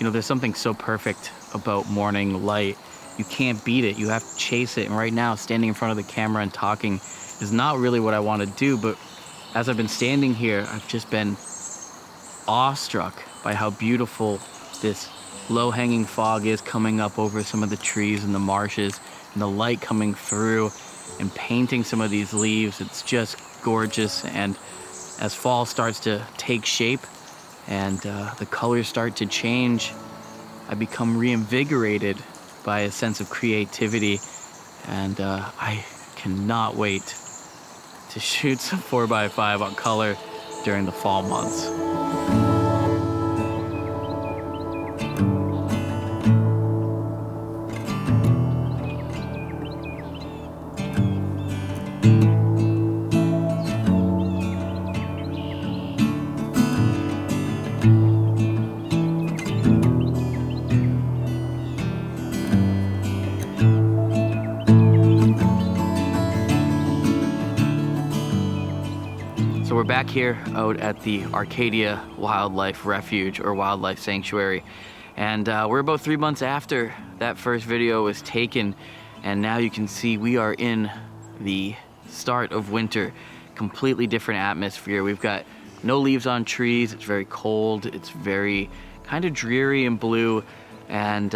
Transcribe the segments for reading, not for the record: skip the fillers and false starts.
there's something so perfect about morning light. You can't beat it. You have to chase it. And right now, standing in front of the camera and talking is not really what I want to do. But as I've been standing here, I've just been awestruck by how beautiful this low-hanging fog is coming up over some of the trees and the marshes, and the light coming through and painting some of these leaves. It's just gorgeous. And as fall starts to take shape and the colors start to change, I become reinvigorated by a sense of creativity, and I cannot wait to shoot some 4x5 on color during the fall months. So we're back here out at the Arcadia Wildlife Refuge or Wildlife Sanctuary. And we're about 3 months after that first video was taken. And now you can see we are in the start of winter. Completely different atmosphere. We've got no leaves on trees. It's very cold. It's very kind of dreary and blue. And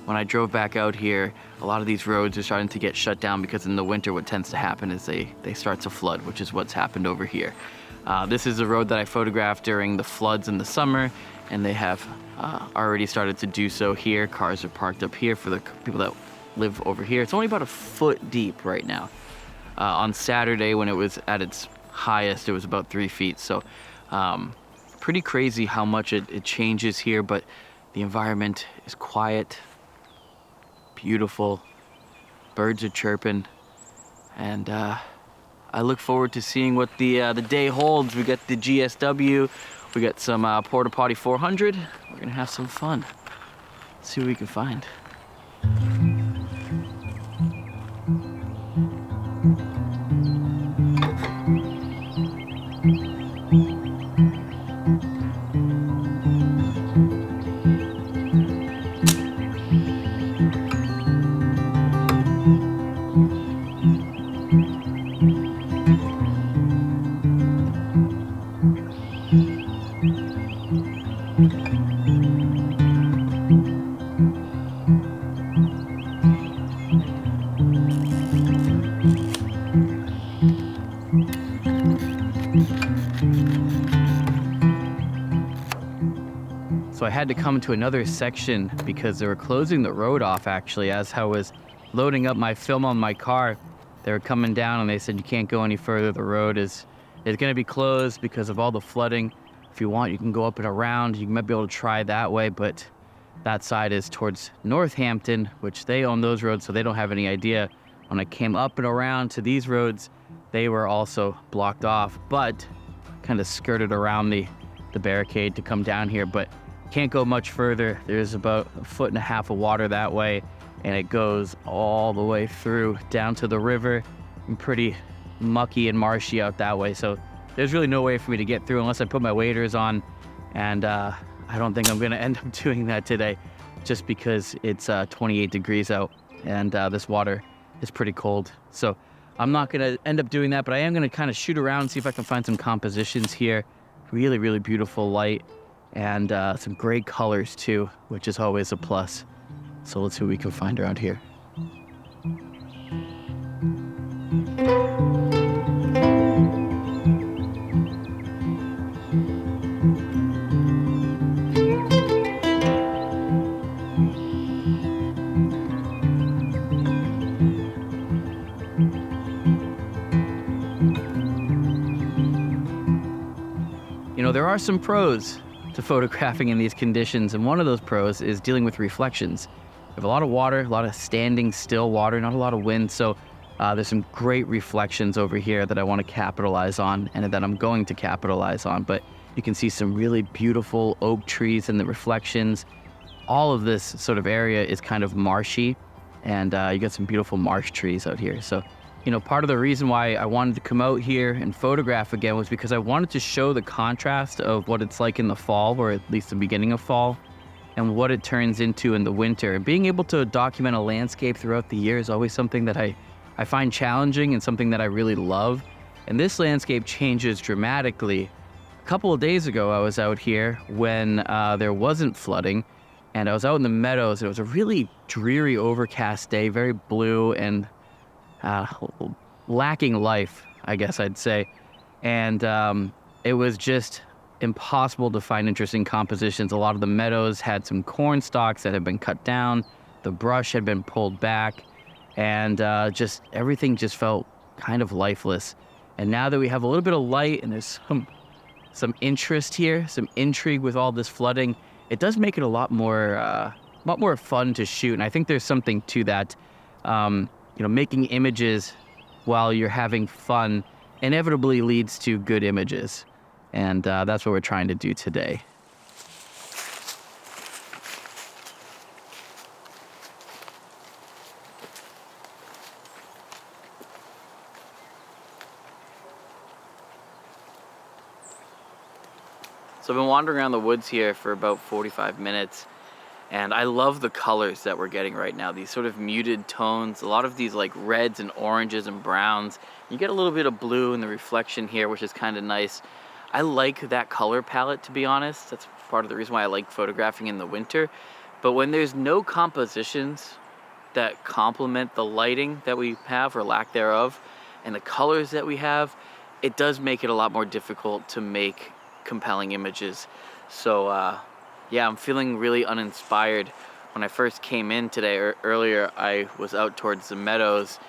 when I drove back out here, a lot of these roads are starting to get shut down because in the winter what tends to happen is they start to flood, which is what's happened over here. This is a road that I photographed during the floods in the summer, and they have already started to do so here. Cars are parked up here for the people that live over here. It's only about a foot deep right now. On Saturday, when it was at its highest, it was about 3 feet. So pretty crazy how much it changes here, but the environment is quiet, beautiful, birds are chirping, and I look forward to seeing what the day holds. We got the GSW, we got some Porta Potty 400. We're gonna have some fun. Let's see what we can find. So I had to come to another section because they were closing the road off actually. As I was loading up my film on my car, they were coming down and they said you can't go any further. The road is gonna be closed because of all the flooding. If you want, you can go up and around. You might be able to try that way, but that side is towards Northampton, which they own those roads, so they don't have any idea. When I came up and around to these roads, they were also blocked off, but kind of skirted around the barricade to come down here, but can't go much further. There's about 1.5 feet of water that way, and it goes all the way through down to the river, and pretty mucky and marshy out that way. So there's really no way for me to get through unless I put my waders on, and I don't think I'm gonna end up doing that today just because it's 28 degrees out and this water is pretty cold. So I'm not gonna end up doing that, but I am gonna kind of shoot around and see if I can find some compositions here. Really, really beautiful light and some great colors too, which is always a plus. So let's see what we can find around here. You know, there are some pros to photographing in these conditions, and one of those pros is dealing with reflections. We have a lot of water, a lot of standing still water, not a lot of wind, so there's some great reflections over here that I want to capitalize on and that I'm going to capitalize on. But you can see some really beautiful oak trees in the reflections. All of this sort of area is kind of marshy, and you got some beautiful marsh trees out here. So, you know, part of the reason why I wanted to come out here and photograph again was because I wanted to show the contrast of what it's like in the fall, or at least the beginning of fall, and what it turns into in the winter. And being able to document a landscape throughout the year is always something that I find challenging and something that I really love. And this landscape changes dramatically. A couple of days ago, I was out here when there wasn't flooding, and I was out in the meadows. It was a really dreary, overcast day, very blue and lacking life, I guess I'd say. And it was just impossible to find interesting compositions. A lot of the meadows had some corn stalks that had been cut down. The brush had been pulled back, and just everything just felt kind of lifeless. And now that we have a little bit of light and there's some interest here, some intrigue with all this flooding, it does make it a lot more fun to shoot. And I think there's something to that. Making images while you're having fun inevitably leads to good images. And that's what we're trying to do today. So I've been wandering around the woods here for about 45 minutes, and I love the colors that we're getting right now. These sort of muted tones, a lot of these like reds and oranges and browns. You get a little bit of blue in the reflection here, which is kind of nice. I like that color palette, to be honest. That's part of the reason why I like photographing in the winter. But when there's no compositions that complement the lighting that we have or lack thereof, and the colors that we have, it does make it a lot more difficult to make compelling images. So yeah, I'm feeling really uninspired. When I first came in today, earlier, I was out towards the meadows,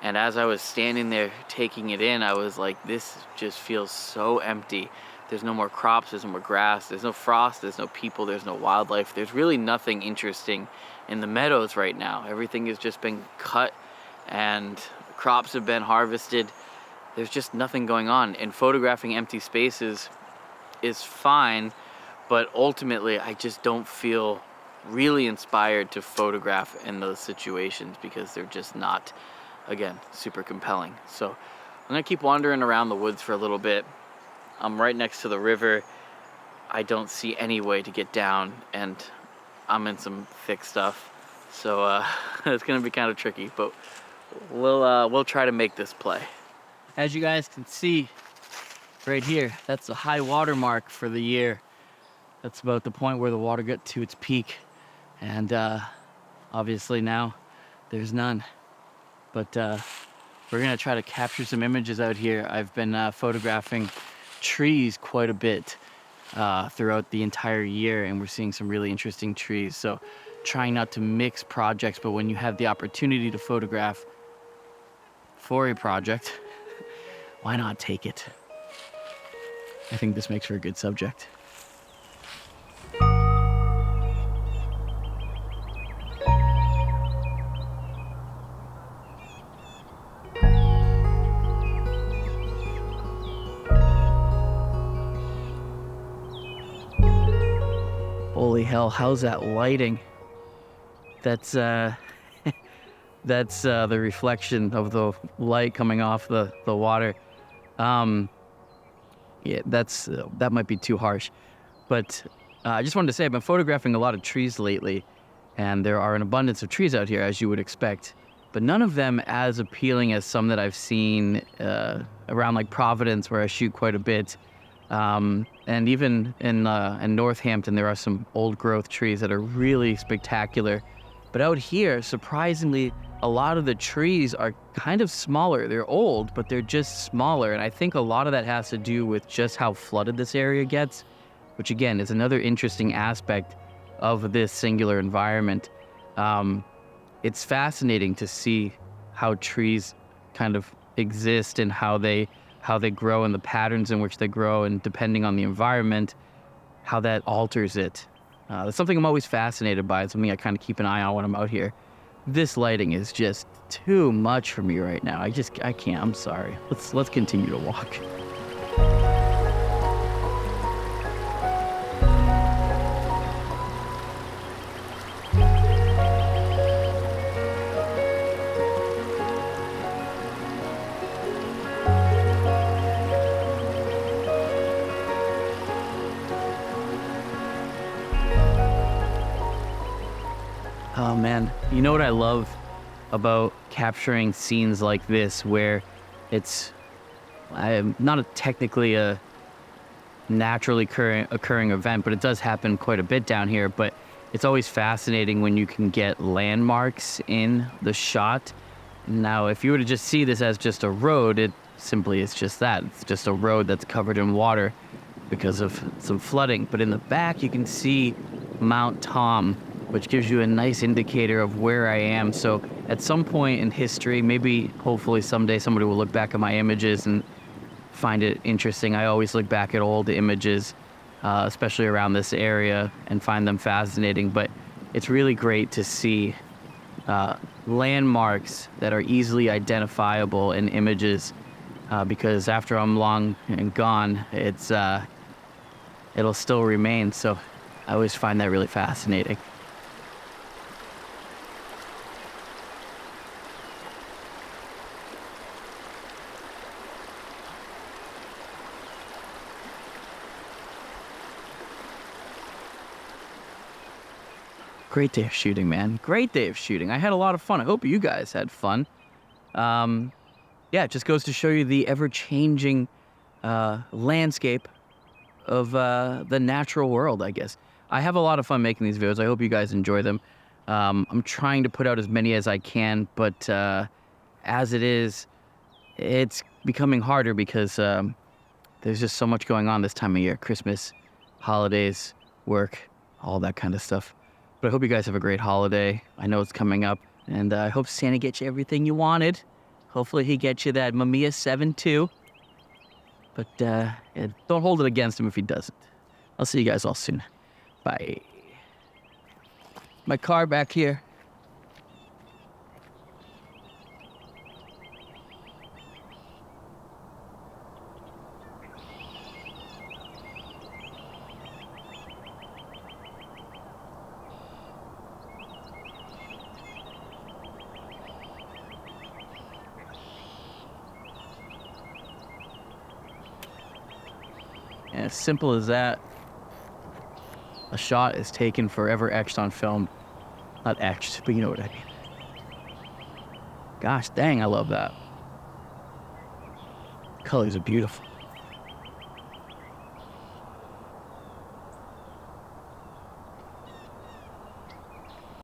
and as I was standing there taking it in, I was like, this just feels so empty. There's no more crops, there's no more grass, there's no frost, there's no people, there's no wildlife. There's really nothing interesting in the meadows right now. Everything has just been cut and crops have been harvested. There's just nothing going on. And photographing empty spaces is fine, but ultimately I just don't feel really inspired to photograph in those situations because they're just not, again, super compelling. So I'm gonna keep wandering around the woods for a little bit. I'm right next to the river. I don't see any way to get down, and I'm in some thick stuff, so it's gonna be kind of tricky, but we'll try to make this play. As you guys can see right here, that's the high water mark for the year. That's about the point where the water got to its peak, and obviously now there's none. But we're gonna try to capture some images out here. I've been photographing trees quite a bit throughout the entire year, and we're seeing some really interesting trees. So trying not to mix projects, but when you have the opportunity to photograph for a project, why not take it? I think this makes for a good subject. Holy hell, how's that lighting? That's that's the reflection of the light coming off the water. Yeah, that might be too harsh. But I just wanted to say I've been photographing a lot of trees lately, and there are an abundance of trees out here, as you would expect, but none of them as appealing as some that I've seen around like Providence, where I shoot quite a bit. And even in Northampton, there are some old growth trees that are really spectacular. But out here, surprisingly, a lot of the trees are kind of smaller. They're old, but they're just smaller. And I think a lot of that has to do with just how flooded this area gets, which again is another interesting aspect of this singular environment. It's fascinating to see how trees kind of exist and how they grow and the patterns in which they grow, and depending on the environment, how that alters it. That's something I'm always fascinated by. It's something I kind of keep an eye on when I'm out here. This lighting is just too much for me right now. I can't. I'm sorry. Let's continue to walk. Oh man, you know what I love about capturing scenes like this where it's not technically a naturally occurring event, but it does happen quite a bit down here. But it's always fascinating when you can get landmarks in the shot. Now, if you were to just see this as just a road, it simply is just that. It's just a road that's covered in water because of some flooding. But in the back, you can see Mount Tom, which gives you a nice indicator of where I am. So at some point in history, maybe hopefully someday somebody will look back at my images and find it interesting. I always look back at old images, especially around this area, and find them fascinating. But it's really great to see landmarks that are easily identifiable in images, because after I'm long and gone, it'll still remain. So I always find that really fascinating. Great day of shooting, man. Great day of shooting. I had a lot of fun. I hope you guys had fun. Yeah, it just goes to show you the ever-changing landscape of the natural world, I guess. I have a lot of fun making these videos. I hope you guys enjoy them. I'm trying to put out as many as I can, but as it is, it's becoming harder because there's just so much going on this time of year. Christmas, holidays, work, all that kind of stuff. But I hope you guys have a great holiday. I know it's coming up, and I hope Santa gets you everything you wanted. Hopefully he gets you that Mamiya 7 too. But yeah, don't hold it against him if he doesn't. I'll see you guys all soon. Bye. My car back here. And as simple as that, a shot is taken forever etched on film. Not etched, but you know what I mean. Gosh dang, I love that. Colors are beautiful.